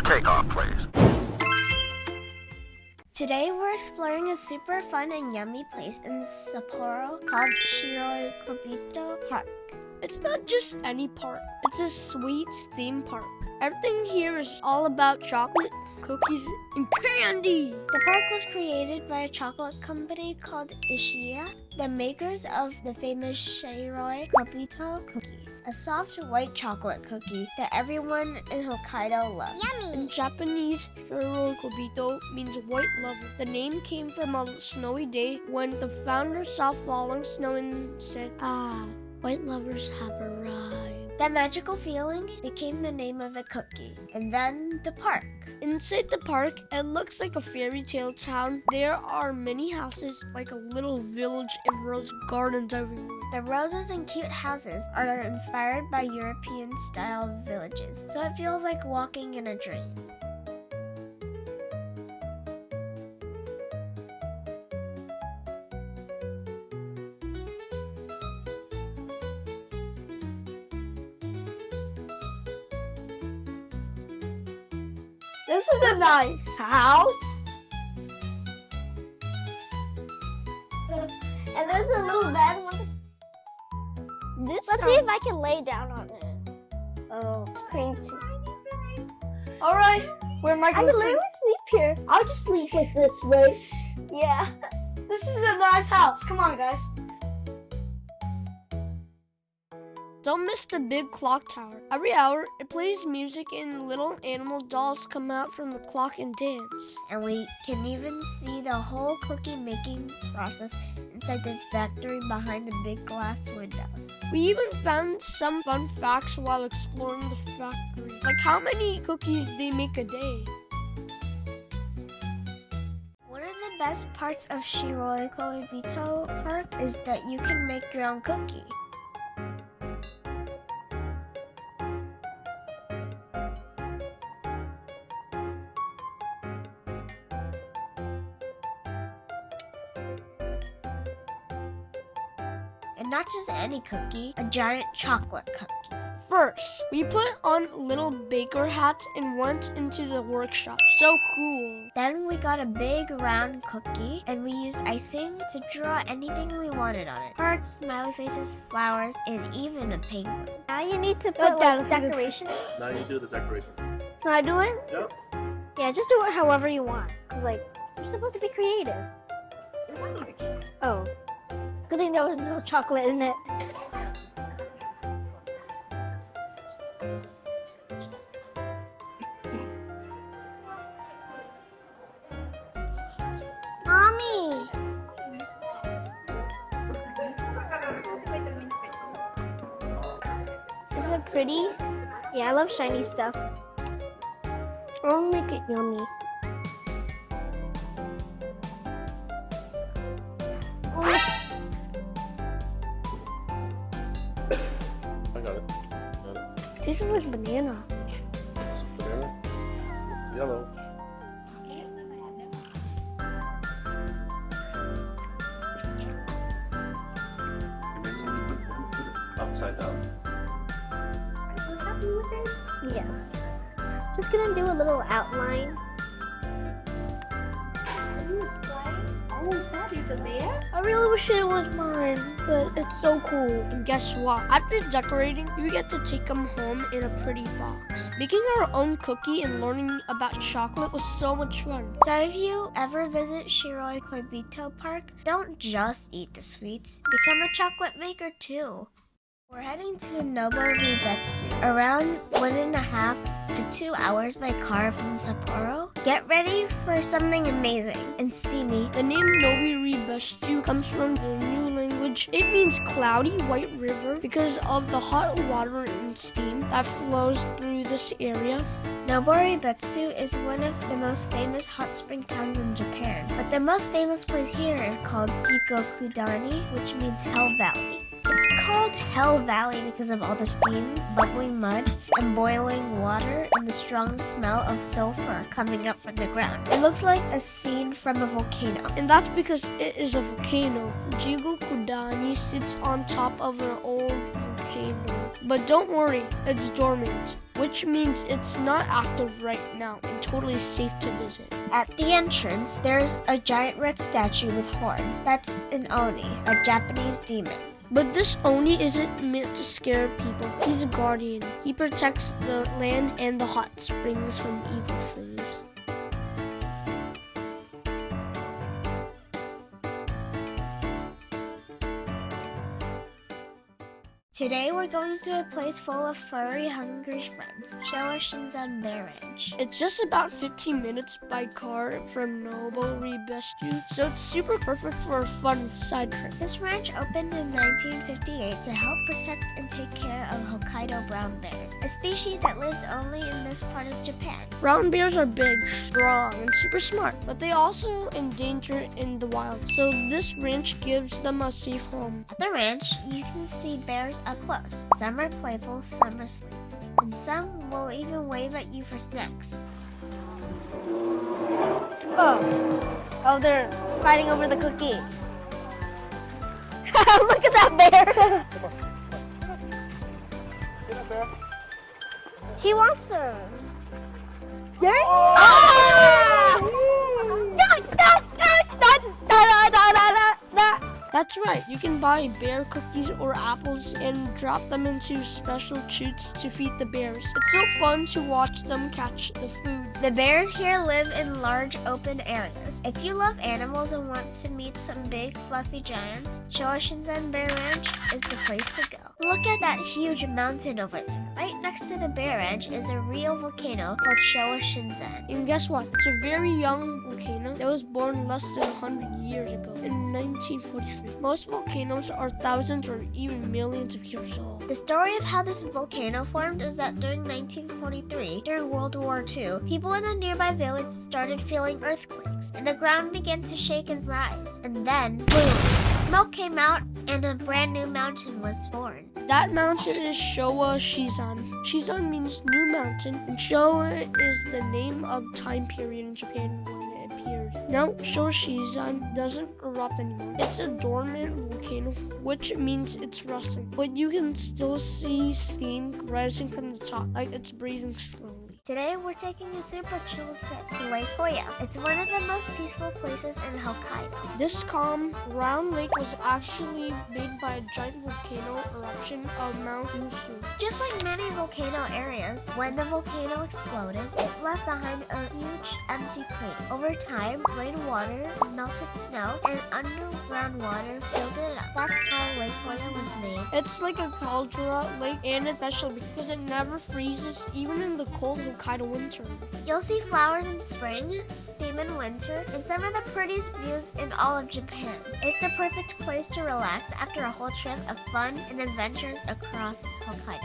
takeoff, please. Today we're exploring a super fun and yummy place in Sapporo called Shiroi Koibito Park. It's not just any park, it's a sweets theme park. Everything here is all about chocolate, cookies, and candy. The park was created by a chocolate company called Ishiya, the makers of the famous Shiroi Koibito cookie, a soft white chocolate cookie that everyone in Hokkaido loves. Yummy! In Japanese, Shiroi Koibito means white lover. The name came from a snowy day when the founder saw falling snow and said, white lovers have arrived. That magical feeling became the name of the cookie, and then the park. Inside the park, it looks like a fairy tale town. There are many houses, like a little village, and rose gardens everywhere. The roses and cute houses are inspired by European-style villages, so it feels like walking in a dream. This is a nice house. And there's a little bed. Let's see if I can lay down on it. Oh, it's crazy. All right, where am I I going can to sleep? literally sleep here. I'll just sleep with this, right? Yeah. This is a nice house. Come on, guys. Don't miss the big clock tower. Every hour, it plays music and little animal dolls come out from the clock and dance. And we can even see the whole cookie making process inside the factory behind the big glass windows. We even found some fun facts while exploring the factory, like how many cookies they make a day. One of the best parts of Shiroi Koibito Park is that you can make your own cookie. And not just any cookie, a giant chocolate cookie. First, we put on little baker hats and went into the workshop. So cool. Then we got a big round cookie and we used icing to draw anything we wanted on it. Hearts, smiley faces, flowers, and even a penguin. Now you need to put like decorations. Now you do the decoration. Can I do it? Yep. Yeah, just do it however you want. Cause like, you're supposed to be creative. Oh. Good thing there was no chocolate in it. Mommy! Is it pretty? Yeah, I love shiny stuff. I'll make it yummy. I got it. This is like banana. Banana. It's yellow. Upside down. Are you happy with it? Yes. Just gonna do a little outline. Oh, that is a bear? I really wish it was mine, but it's so cool. And guess what? After decorating, you get to take them home in a pretty box. Making our own cookie and learning about chocolate was so much fun. So if you ever visit Shiroi Koibito Park, don't just eat the sweets, become a chocolate maker too. We're heading to Noboribetsu, around 1.5 to 2 hours by car from Sapporo. Get ready for something amazing and steamy. The name Noboribetsu comes from the new language. It means cloudy white river because of the hot water and steam that flows through this area. Noboribetsu is one of the most famous hot spring towns in Japan, but the most famous place here is called Hikokudani, which means Hell Valley. It's called Hell Valley because of all the steam, bubbling mud, and boiling water, and the strong smell of sulfur coming up from the ground. It looks like a scene from a volcano. And that's because it is a volcano. Hikokudani sits on top of an old volcano. But don't worry, it's dormant. which means it's not active right now and totally safe to visit. At the entrance, there's a giant red statue with horns. That's an Oni, a Japanese demon. But this Oni isn't meant to scare people. He's a guardian. He protects the land and the hot springs from evil things. Today we're going to a place full of furry, hungry friends, Showa Shinzan Bear Ranch. It's just about 15 minutes by car from Nobu Ribeshu, so it's super perfect for a fun side trip. This ranch opened in 1958 to help protect and take care of Hokkaido brown bears, a species that lives only in this part of Japan. Brown bears are big, strong, and super smart, but they also endanger in the wild, so this ranch gives them a safe home. At the ranch, you can see bears up close. Some are playful, some are sleepy, and some will even wave at you for snacks. Oh, they're fighting over the cookie. Look at that bear. He wants some. That's right, you can buy bear cookies or apples and drop them into special chutes to feed the bears. It's so fun to watch them catch the food. The bears here live in large open areas. If you love animals and want to meet some big fluffy giants, Showa Shinzan Bear Ranch is the place to go. Look at that huge mountain over there. Right next to the bear ranch is a real volcano called Showa Shinzan. And guess what? It's a very young volcano that was born less than 100 years ago in 1943. Most volcanoes are thousands or even millions of years old. The story of how this volcano formed is that during 1943, during World War II, people in a nearby village started feeling earthquakes, and the ground began to shake and rise. And then, boom! Smoke came out, and a brand new mountain was born. That mountain is Showa Shizan. Shizan means new mountain, and Showa is the name of time period in Japan when it appeared. Now, Showa Shizan doesn't erupt anymore. It's a dormant volcano, which means it's rusting, but you can still see steam rising from the top, like it's breathing slowly. Today, we're taking a super chill trip to Lake Toya. It's one of the most peaceful places in Hokkaido. This calm, round lake was actually made by a giant volcano eruption of Mount Musu. Just like many volcano areas, when the volcano exploded, it left behind a huge empty crater. Over time, rainwater, melted snow, and underground water filled it up. That's how Lake Toya was made. It's like a caldera lake, and it's special because it never freezes, even in the cold Hokkaido winter. You'll see flowers in spring, steam in winter, and some of the prettiest views in all of Japan. It's the perfect place to relax after a whole trip of fun and adventures across Hokkaido.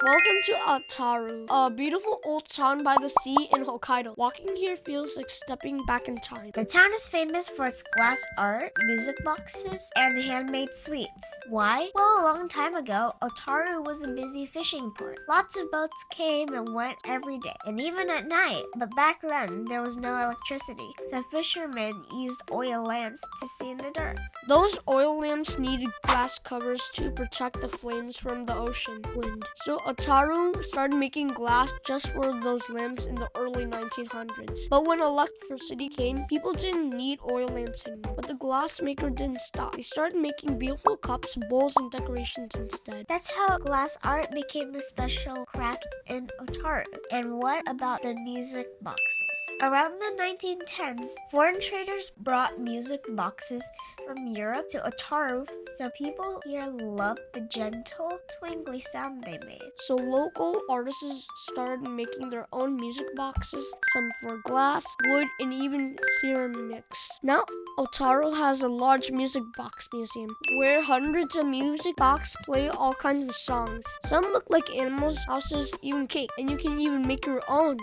Welcome to Otaru, a beautiful old town by the sea in Hokkaido. Walking here feels like stepping back in time. The town is famous for its glass art, music boxes, and handmade sweets. Why? Well, a long time ago, Otaru was a busy fishing port. Lots of boats came and went every day, and even at night. But back then, there was no electricity, so fishermen used oil lamps to see in the dark. Those oil lamps needed glass covers to protect the flames from the ocean wind. So Otaru started making glass just for those lamps in the early 1900s. But when electricity came, people didn't need oil lamps anymore. But the glass maker didn't stop. They started making beautiful cups, bowls, and decorations instead. That's how glass art became a special craft in Otaru. And what about the music boxes? Around the 1910s, foreign traders brought music boxes from Europe to Otaru, so people here loved the gentle, twangly sound they made. So local artists started making their own music boxes, some for glass, wood, and even ceramics. Now, Otaru has a large music box museum where hundreds of music boxes play all kinds of songs. Some look like animals, houses, even cake, and you can even make your own.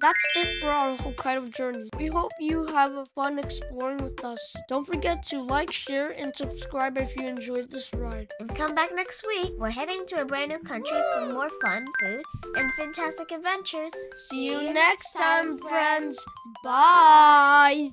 That's it for our Hokkaido journey. We hope you have fun exploring with us. Don't forget to like, share, and subscribe if you enjoyed this ride. And come back next week. We're heading to a brand new country for more fun, food, and fantastic adventures. See you next time, friends. Bye!